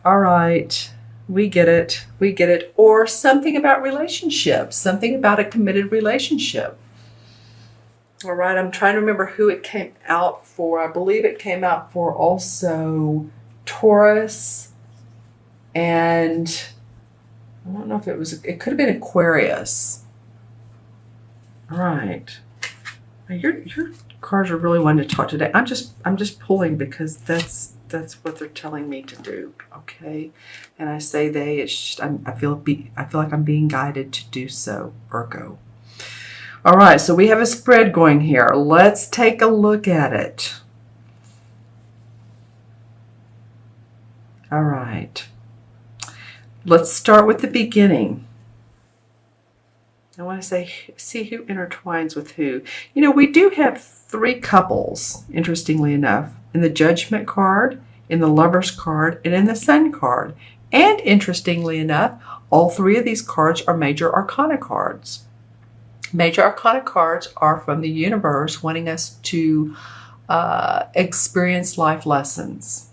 All right. We get it. We get it. Or something about relationships, something about a committed relationship. All right. I'm trying to remember who it came out for. I believe it came out for also Taurus, and I don't know if it could have been Aquarius. All right. Your cards are really wanting to talk today. I'm just pulling because that's what they're telling me to do. Okay, and I say they. It's just I feel like I'm being guided to do so, Virgo. All right, so we have a spread going here. Let's take a look at it. All right. Let's start with the beginning. I want to see who intertwines with who. You know, we do have 3 couples, interestingly enough, in the Judgment card, in the Lovers card, and in the Sun card. And interestingly enough, all 3 of these cards are Major Arcana cards. Major Arcana cards are from the universe wanting us to experience life lessons.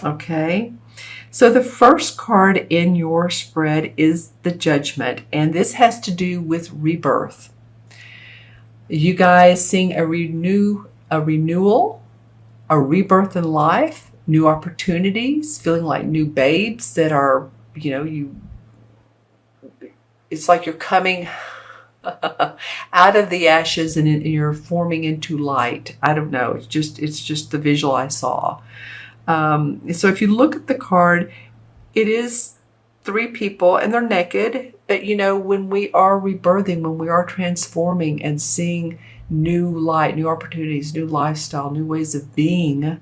Okay? So the first card in your spread is the Judgment, and this has to do with rebirth. You guys seeing a renewal, a rebirth in life, new opportunities, feeling like new babes that are, it's like you're coming out of the ashes and you're forming into light. I don't know. It's just the visual I saw. So if you look at the card, it is 3 people and they're naked. But when we are rebirthing, when we are transforming and seeing new light, new opportunities, new lifestyle, new ways of being,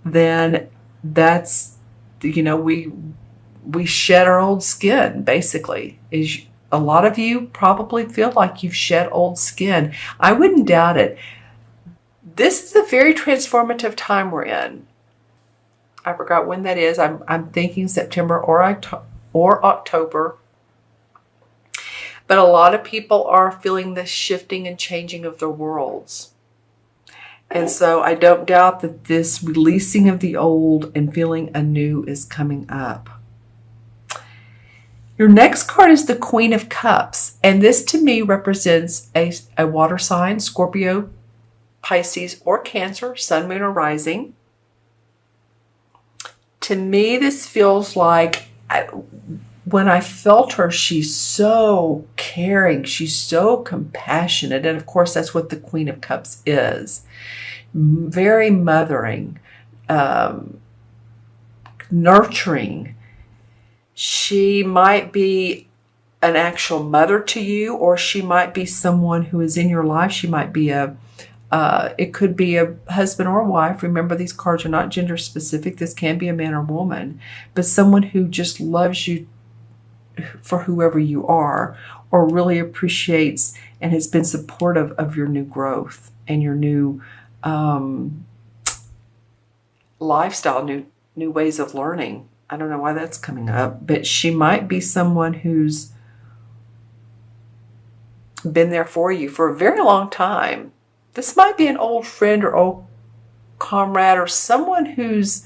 then that's, we shed our old skin, basically. A lot of you probably feel like you've shed old skin. I wouldn't doubt it. This is a very transformative time we're in. I forgot when that is. I'm thinking September or October. But a lot of people are feeling this shifting and changing of their worlds. And so I don't doubt that this releasing of the old and feeling anew is coming up. Your next card is the Queen of Cups. And this to me represents a water sign, Scorpio, Pisces, or Cancer, Sun, Moon, or Rising. To me, this feels like, when I felt her, she's so caring, she's so compassionate, and of course that's what the Queen of Cups is. Very mothering, nurturing. She might be an actual mother to you, or she might be someone who is in your life. She might be it could be a husband or a wife. Remember, these cards are not gender specific. This can be a man or woman, but someone who just loves you for whoever you are, or really appreciates and has been supportive of your new growth and your new lifestyle, new ways of learning. I don't know why that's coming up, but she might be someone who's been there for you for a very long time. This might be an old friend or old comrade or someone who's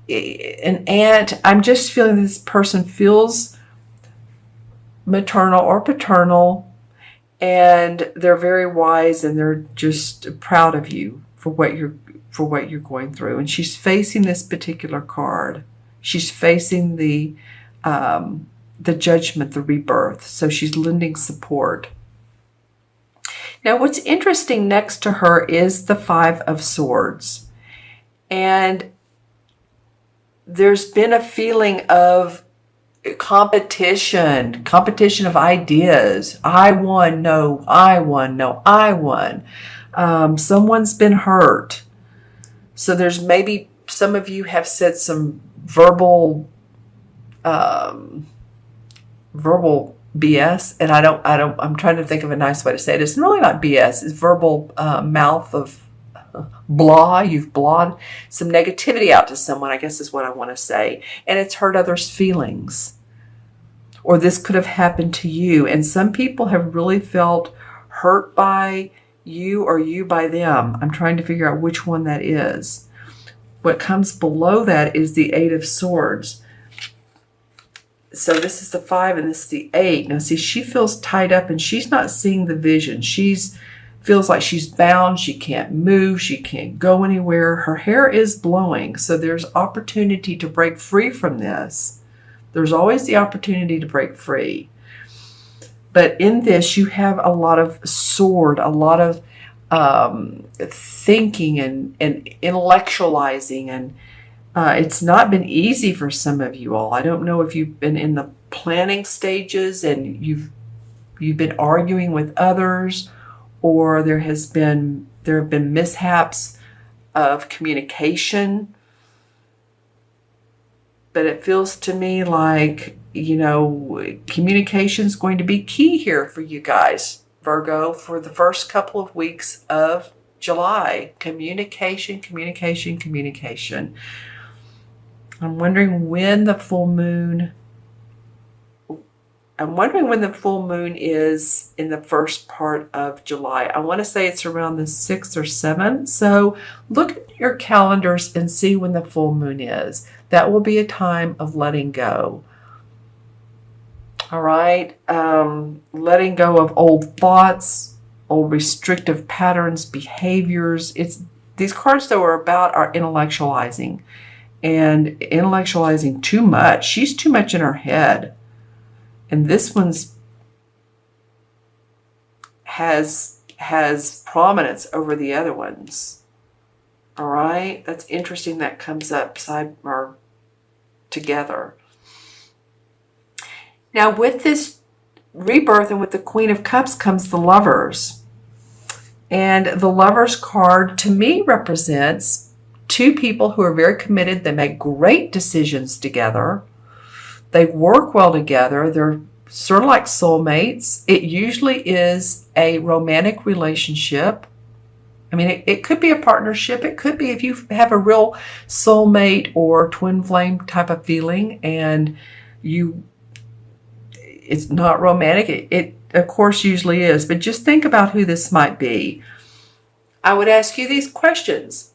an aunt. I'm just feeling this person feels maternal or paternal, and they're very wise and they're just proud of you for what you're going through. And she's facing this particular card. She's facing the Judgment, the rebirth. So she's lending support. Now, what's interesting next to her is the 5 of Swords. And there's been a feeling of competition of ideas. I won, no, I won, no, I won. Someone's been hurt. So there's maybe some of you have said some verbal BS, and I'm trying to think of a nice way to say it. It's really not BS. It's verbal mouth of blah. You've blawed some negativity out to someone, I guess is what I want to say. And it's hurt others' feelings. Or this could have happened to you. And some people have really felt hurt by you or you by them. I'm trying to figure out which one that is. what comes below that is the Eight of Swords. So this is the 5 and this is the 8. Now see, she feels tied up and she's not seeing the vision. Feels like she's bound. She can't move. She can't go anywhere. Her hair is blowing. So there's opportunity to break free from this. There's always the opportunity to break free. But in this, you have a lot of sword, a lot of thinking and intellectualizing. And it's not been easy for some of you all. I don't know if you've been in the planning stages and you've been arguing with others, or there have been mishaps of communication. But it feels to me like, you know, communication is going to be key here for you guys, Virgo, for the first couple of weeks of July. Communication, communication, communication. I'm wondering when the full moon is in the first part of July. I want to say it's around the 6th or 7th. So look at your calendars and see when the full moon is. That will be a time of letting go. All right. Letting go of old thoughts, old restrictive patterns, behaviors. These cards, though, are about our intellectualizing and intellectualizing too much. She's too much in her head. And this one's has prominence over the other ones. All right, that's interesting. That comes up side or together. Now, with this rebirth and with the Queen of Cups comes the Lovers, and the Lovers card to me represents two people who are very committed. They make great decisions together. They work well together. They're sort of like soulmates. It usually is a romantic relationship. I mean, it could be a partnership. It could be if you have a real soulmate or twin flame type of feeling and it's not romantic. It of course usually is, but just think about who this might be. I would ask you these questions.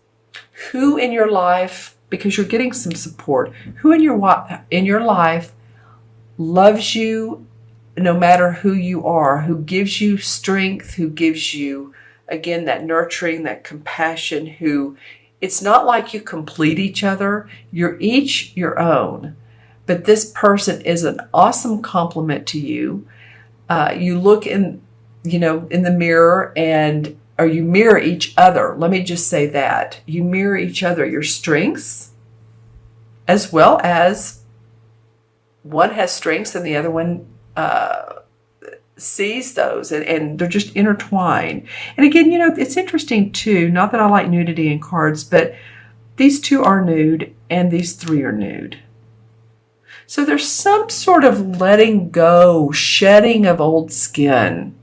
Who in your life, because you're getting some support, who in your life loves you no matter who you are, who gives you strength, who gives you, again, that nurturing, that compassion, who it's not like you complete each other. You're each your own. But this person is an awesome compliment to you. You look in the mirror or you mirror each other. Let me just say that. You mirror each other, your strengths, as well as one has strengths and the other one sees those, and they're just intertwined. And again, it's interesting too, not that I like nudity in cards, but these two are nude and these three are nude. So there's some sort of letting go, shedding of old skin.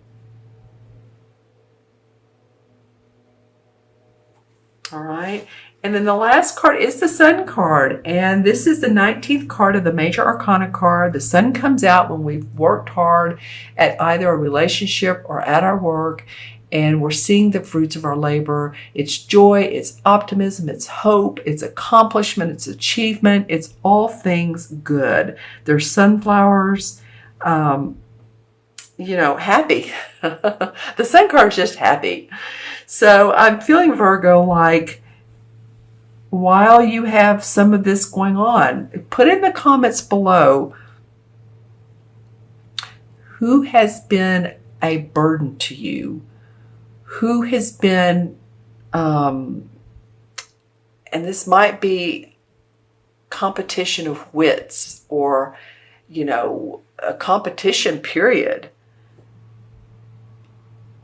All right. And then the last card is the Sun card. And this is the 19th card of the Major Arcana card. The Sun comes out when we've worked hard at either a relationship or at our work, and we're seeing the fruits of our labor. It's joy, it's optimism, it's hope, it's accomplishment, it's achievement. It's all things good. There's sunflowers, happy. The Sun card is just happy. So I'm feeling, Virgo, like while you have some of this going on, put in the comments below who has been a burden to you, who has been, and this might be competition of wits or, a competition period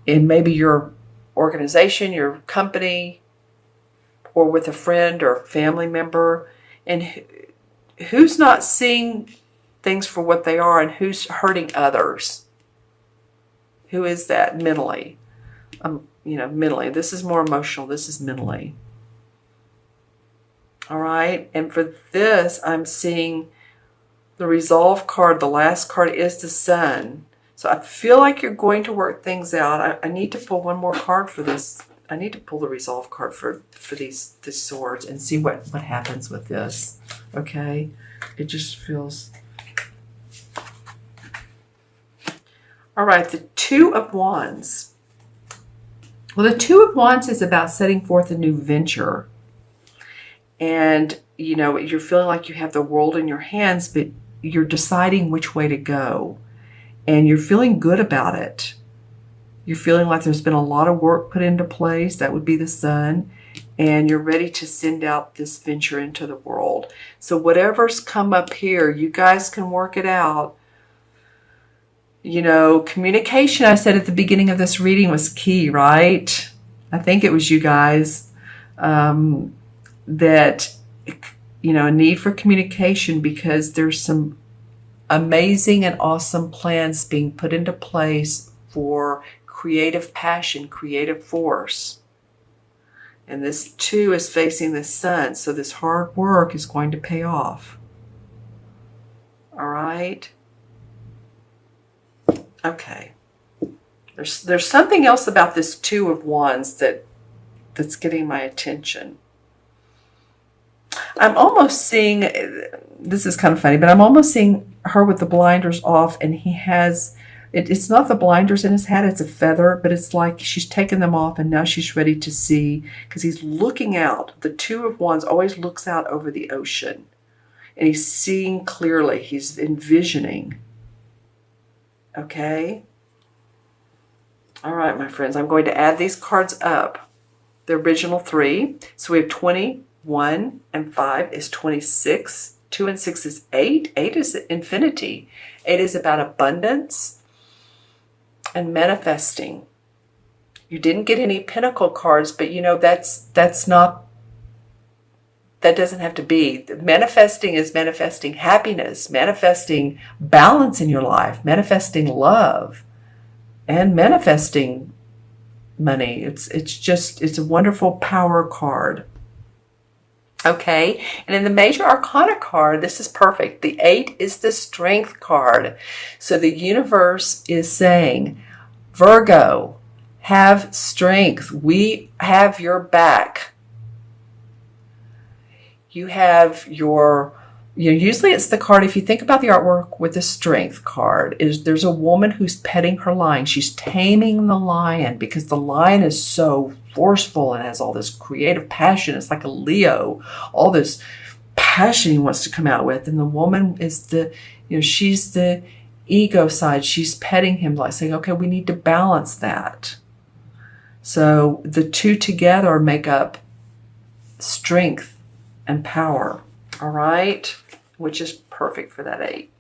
in maybe your organization, your company, or with a friend or family member, and who's not seeing things for what they are and who's hurting others. Who is that mentally? Mentally. This is more emotional. This is mentally. All right. And for this, I'm seeing the Resolve card. The last card is the Sun. So I feel like you're going to work things out. I need to pull one more card for this I need to pull the resolve card for these swords and see what happens with this. Okay, it just feels. All right, the Two of Wands. Well, the Two of Wands is about setting forth a new venture. And, you know, you're feeling like you have the world in your hands, but you're deciding which way to go. And you're feeling good about it. You're feeling like there's been a lot of work put into place. That would be the Sun. And you're ready to send out this venture into the world. So whatever's come up here, you guys can work it out. You know, communication, I said at the beginning of this reading, was key, right? I think it was you guys. That, you know, a need for communication, because there's some amazing and awesome plans being put into place for creative passion, creative force. And this Two is facing the Sun, so this hard work is going to pay off. All right? Okay. There's something else about this Two of Wands that's getting my attention. I'm almost seeing, this is kind of funny, but I'm almost seeing her with the blinders off, and he has, it's not the blinders in his hat, it's a feather, but it's like she's taken them off and now she's ready to see, because he's looking out. The Two of Wands always looks out over the ocean, and he's seeing clearly, he's envisioning. Okay? All right, my friends, I'm going to add these cards up. The original 3. So we have 21 and 5 is 26. 2 and 6 is 8. 8 is infinity. 8 is about abundance and manifesting. You didn't get any pentacle cards, but you know, that's not, that doesn't have to be. Manifesting is manifesting happiness, manifesting balance in your life, manifesting love, and manifesting money. It's a wonderful power card. Okay, and in the Major Arcana card, this is perfect. The 8 is the Strength card. So the universe is saying, Virgo, have strength. We have your back. You have your, you know, usually it's the card, if you think about the artwork with the Strength card, is there's a woman who's petting her lion. She's taming the lion, because the lion is so forceful and has all this creative passion. It's like a Leo, all this passion he wants to come out with. And the woman is the, you know, she's the ego side. She's petting him, like saying, okay, we need to balance that. So the two together make up strength and power. All right, which is perfect for that 8.